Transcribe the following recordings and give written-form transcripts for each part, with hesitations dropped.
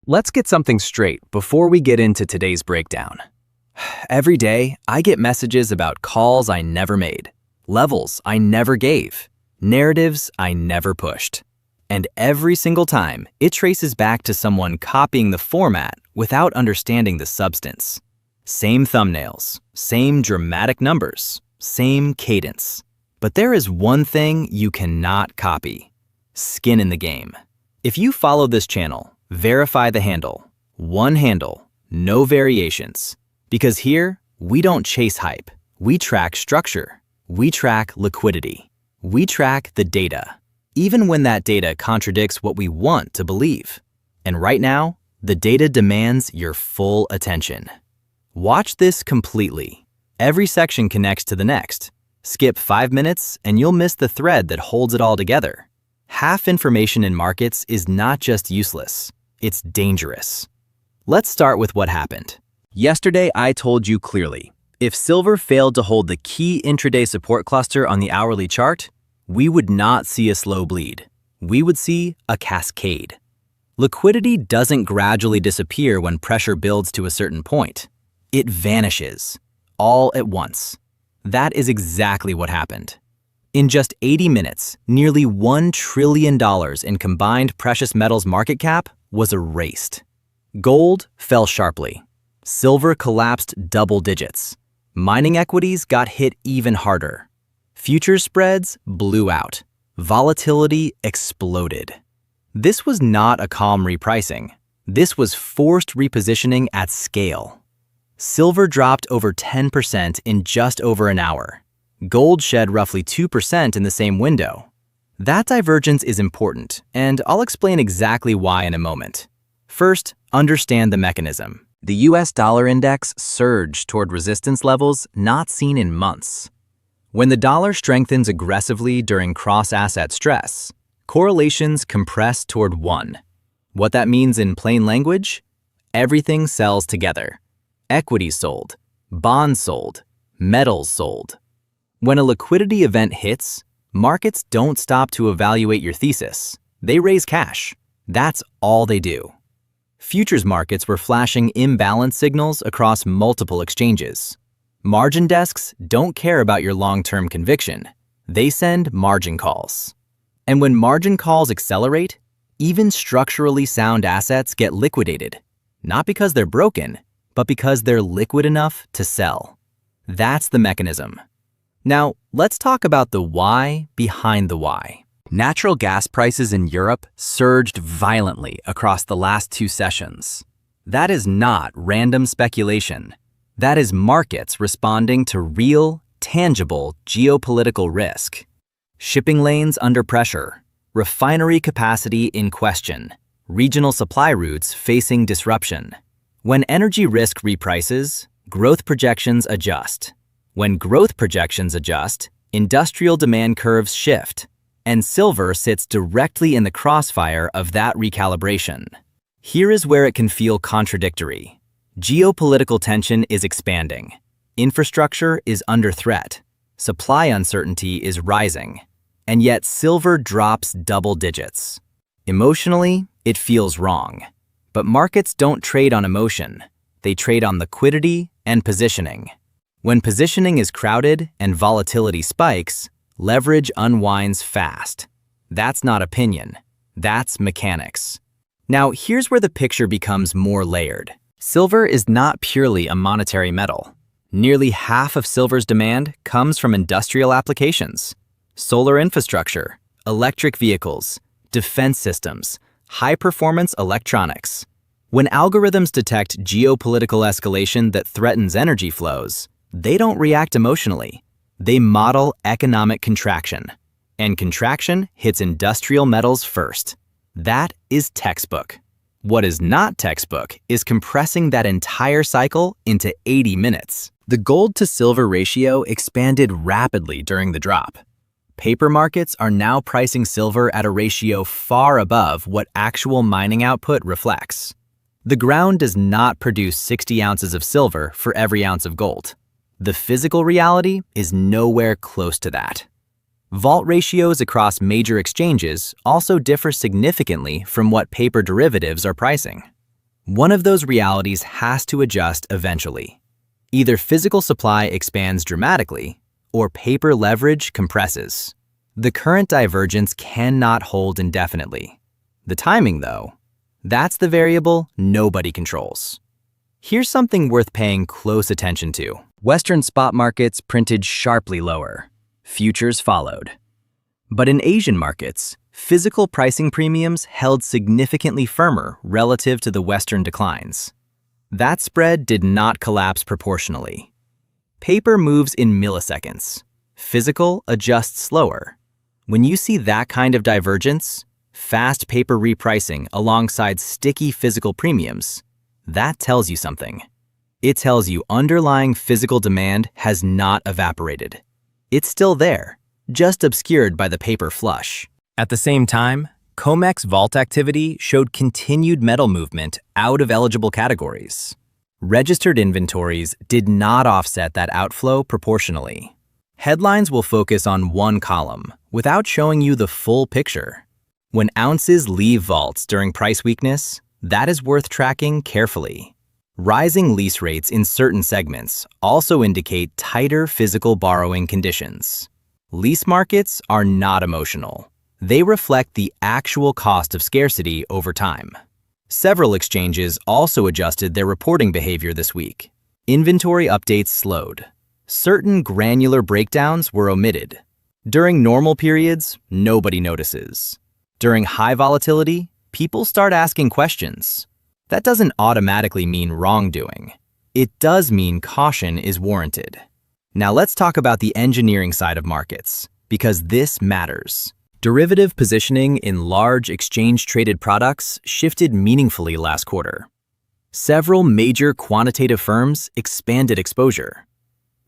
Let's get something straight before we get into today's breakdown. Every day, I get messages about calls I never made, levels I never gave, narratives I never pushed. And every single time, it traces back to someone copying the format without understanding the substance. Same thumbnails, same dramatic numbers, same cadence. But there is one thing you cannot copy: skin in the game. If you follow this channel, verify the handle. One handle, no variations. Because here, we don't chase hype. We track structure. We track liquidity. We track the data, even when that data contradicts what we want to believe. And right now, the data demands your full attention. Watch this completely. Every section connects to the next. Skip 5 minutes and you'll miss the thread that holds it all together. Half information in markets is not just useless, it's dangerous. Let's start with what happened. Yesterday, I told you clearly, if silver failed to hold the key intraday support cluster on the hourly chart, we would not see a slow bleed. We would see a cascade. Liquidity doesn't gradually disappear when pressure builds to a certain point. It vanishes, all at once. That is exactly what happened. In just 80 minutes, nearly $1 trillion in combined precious metals market cap was erased. Gold fell sharply. Silver collapsed double digits. Mining equities got hit even harder. Futures spreads blew out. Volatility exploded. This was not a calm repricing. This was forced repositioning at scale. Silver dropped over 10% in just over an hour. Gold shed roughly 2% in the same window. That divergence is important, and I'll explain exactly why in a moment. First, understand the mechanism. The US dollar index surged toward resistance levels not seen in months. When the dollar strengthens aggressively during cross-asset stress, correlations compress toward 1. What that means in plain language? Everything sells together. Equities sold, bonds sold, metals sold. When a liquidity event hits, markets don't stop to evaluate your thesis. They raise cash. That's all they do. Futures markets were flashing imbalance signals across multiple exchanges. Margin desks don't care about your long-term conviction. They send margin calls. And when margin calls accelerate, even structurally sound assets get liquidated. Not because they're broken, but because they're liquid enough to sell. That's the mechanism. Now, let's talk about the why behind the why. Natural gas prices in Europe surged violently across the last 2 sessions. That is not random speculation. That is markets responding to real, tangible geopolitical risk. Shipping lanes under pressure, refinery capacity in question, regional supply routes facing disruption. When energy risk reprices, growth projections adjust. When growth projections adjust, industrial demand curves shift, and silver sits directly in the crossfire of that recalibration. Here is where it can feel contradictory. Geopolitical tension is expanding. Infrastructure is under threat. Supply uncertainty is rising. And yet silver drops double digits. Emotionally, it feels wrong. But markets don't trade on emotion. They trade on liquidity and positioning. When positioning is crowded and volatility spikes, leverage unwinds fast. That's not opinion. That's mechanics. Now, here's where the picture becomes more layered. Silver is not purely a monetary metal. Nearly half of silver's demand comes from industrial applications. Solar infrastructure, electric vehicles, defense systems, high-performance electronics. When algorithms detect geopolitical escalation that threatens energy flows, they don't react emotionally. They model economic contraction. And contraction hits industrial metals first. That is textbook. What is not textbook is compressing that entire cycle into 80 minutes. The gold to silver ratio expanded rapidly during the drop. Paper markets are now pricing silver at a ratio far above what actual mining output reflects. The ground does not produce 60 ounces of silver for every ounce of gold. The physical reality is nowhere close to that. Vault ratios across major exchanges also differ significantly from what paper derivatives are pricing. One of those realities has to adjust eventually. Either physical supply expands dramatically, or paper leverage compresses. The current divergence cannot hold indefinitely. The timing, though, that's the variable nobody controls. Here's something worth paying close attention to. Western spot markets printed sharply lower. Futures followed. But in Asian markets, physical pricing premiums held significantly firmer relative to the Western declines. That spread did not collapse proportionally. Paper moves in milliseconds. Physical adjusts slower. When you see that kind of divergence, fast paper repricing alongside sticky physical premiums, that tells you something. It tells you underlying physical demand has not evaporated. It's still there, just obscured by the paper flush. At the same time, Comex vault activity showed continued metal movement out of eligible categories. Registered inventories did not offset that outflow proportionally. Headlines will focus on one column without showing you the full picture. When ounces leave vaults during price weakness, that is worth tracking carefully. Rising lease rates in certain segments also indicate tighter physical borrowing conditions. Lease markets are not emotional. They reflect the actual cost of scarcity over time. Several exchanges also adjusted their reporting behavior this week. Inventory updates slowed. Certain granular breakdowns were omitted. During normal periods, nobody notices. During high volatility, people start asking questions. That doesn't automatically mean wrongdoing. It does mean caution is warranted. Now let's talk about the engineering side of markets, because this matters. Derivative positioning in large exchange-traded products shifted meaningfully last quarter. Several major quantitative firms expanded exposure.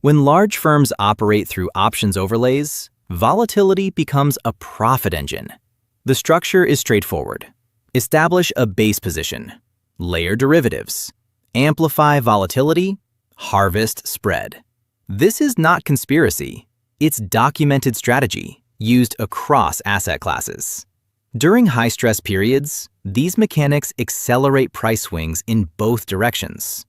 When large firms operate through options overlays, volatility becomes a profit engine. The structure is straightforward. Establish a base position, layer derivatives, amplify volatility, harvest spread. This is not conspiracy. It's documented strategy used across asset classes. During high-stress periods, these mechanics accelerate price swings in both directions.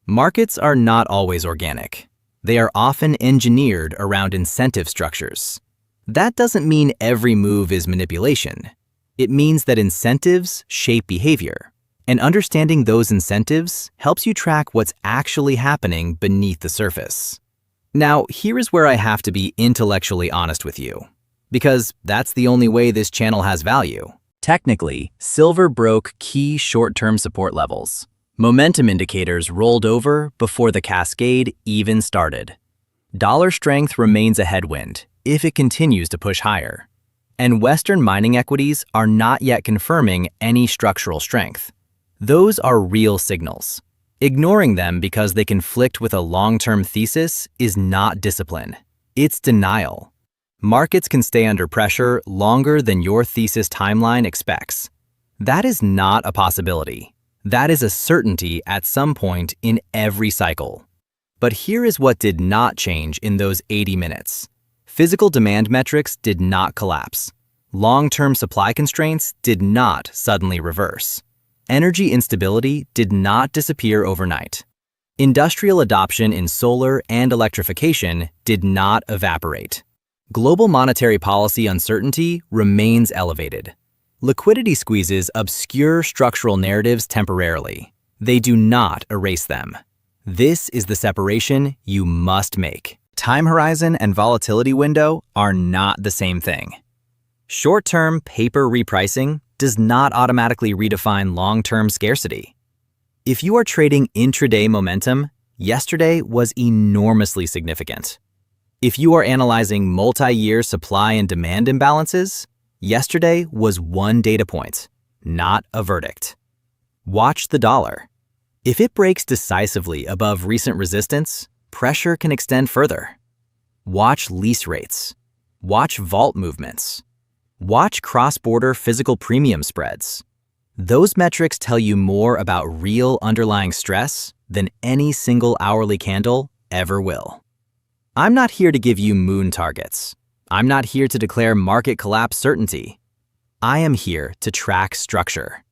Markets are not always organic. They are often engineered around incentive structures. That doesn't mean every move is manipulation. It means that incentives shape behavior, and understanding those incentives helps you track what's actually happening beneath the surface. Now, here is where I have to be intellectually honest with you, because that's the only way this channel has value. Technically, silver broke key short-term support levels. Momentum indicators rolled over before the cascade even started. Dollar strength remains a headwind if it continues to push higher. And Western mining equities are not yet confirming any structural strength. Those are real signals. Ignoring them because they conflict with a long-term thesis is not discipline. It's denial. Markets can stay under pressure longer than your thesis timeline expects. That is not a possibility. That is a certainty at some point in every cycle. But here is what did not change in those 80 minutes. Physical demand metrics did not collapse. Long-term supply constraints did not suddenly reverse. Energy instability did not disappear overnight. Industrial adoption in solar and electrification did not evaporate. Global monetary policy uncertainty remains elevated. Liquidity squeezes obscure structural narratives temporarily. They do not erase them. This is the separation you must make. Time horizon and volatility window are not the same thing. Short-term paper repricing does not automatically redefine long-term scarcity. If you are trading intraday momentum, yesterday was enormously significant. If you are analyzing multi-year supply and demand imbalances, yesterday was one data point, not a verdict. Watch the dollar. If it breaks decisively above recent resistance, pressure can extend further. Watch lease rates. Watch vault movements. Watch cross-border physical premium spreads. Those metrics tell you more about real underlying stress than any single hourly candle ever will. I'm not here to give you moon targets. I'm not here to declare market collapse certainty. I am here to track structure.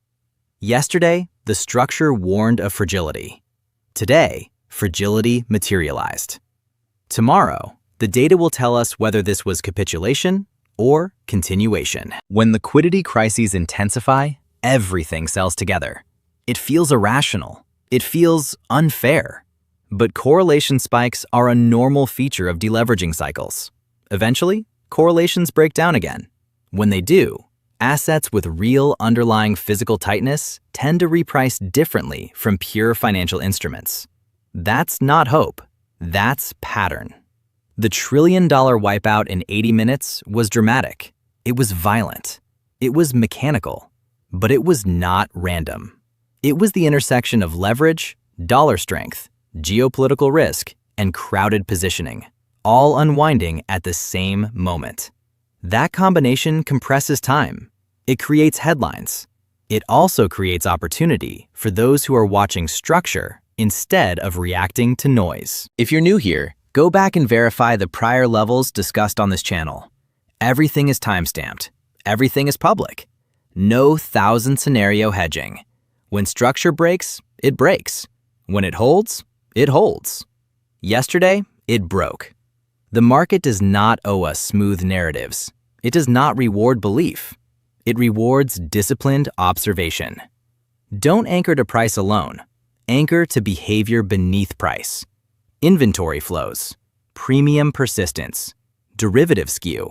Yesterday the structure warned of fragility. Today, fragility materialized. Tomorrow, the data will tell us whether this was capitulation or continuation. When liquidity crises intensify, everything sells together. It feels irrational. It feels unfair. But correlation spikes are a normal feature of deleveraging cycles. Eventually, correlations break down again. When they do, assets with real underlying physical tightness tend to reprice differently from pure financial instruments. That's not hope. That's pattern. The trillion-dollar wipeout in 80 minutes was dramatic. It was violent. It was mechanical. But it was not random. It was the intersection of leverage, dollar strength, geopolitical risk, and crowded positioning, all unwinding at the same moment. That combination compresses time. It creates headlines. It also creates opportunity for those who are watching structure instead of reacting to noise. If you're new here, go back and verify the prior levels discussed on this channel. Everything is timestamped. Everything is public. No 1,000-scenario hedging. When structure breaks, it breaks. When it holds, it holds. Yesterday, it broke. The market does not owe us smooth narratives. It does not reward belief. It rewards disciplined observation. Don't anchor to price alone. Anchor to behavior beneath price. Inventory flows, premium persistence, derivative skew,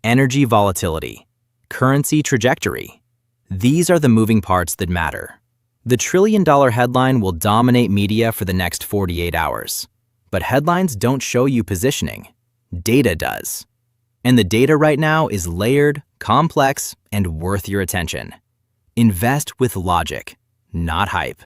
energy volatility, currency trajectory. These are the moving parts that matter. The trillion-dollar headline will dominate media for the next 48 hours. But headlines don't show you positioning. Data does. And the data right now is layered, complex, and worth your attention. Invest with logic, not hype.